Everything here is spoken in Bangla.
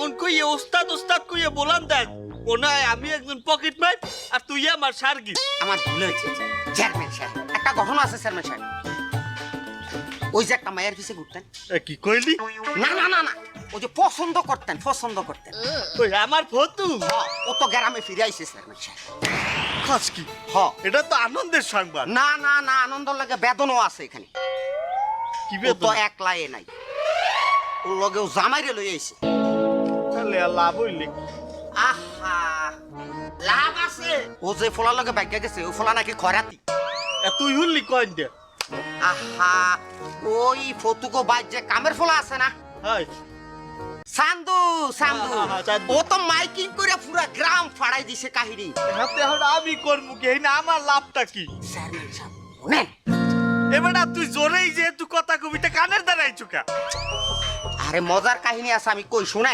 এমন কইয়ে ওস্তাদ ওস্তাদ কইয়ে বলান দেন মনে হয় আমি একজন পকেট মার আর তুই আমার সার্গি। আমার ভুল হয়েছে চেয়ারম্যান সাহেব। একটা ঘটনা আছে চেয়ারম্যান সাহেব, ওই যে একটা মায়ের পিছে ঘুরতেন। কি কইলি? না না না না, ওই যে পছন্দ করতেন পছন্দ করতেন। ওই আমার ফতু ও তো গ্রামে ফিরে আইছে চেয়ারম্যান সাহেব। খাস কি? হ, এটা তো আনন্দের সংবাদ। না না না, আনন্দ লাগে বেদনও আছে এখানে। কি ও তো বেতন? একলাই নাই, ওর লগেও জামাইরে লই আইছে। তাহলে আর লাভ হইলে কি? আহা, লাভ আছে। ও যে ফোলার লগে বাইকে গেছে, ও ফোলা নাকি খরাতি। তুই হুললি কয়েন দে। আহা, ওই ফতুকো বাইক যে কামের ফোলা আছে না, হাই সান্দু সান্দু, চান্দু। ও তো মাইকিং করে পুরা গ্রাম ফাড়াই দিছে কাহিনী। হাতে এখন আমি করবো কি? এই না আমার লাভটা কি? চেয়ারম্যান সাহেব শুনেন, এবার না তুই জোরেই যেহেতু কথা কবিতা কানের দ্বারাই চুকা। আরে মজার কাহিনী আছে, আমি কই শুনেন।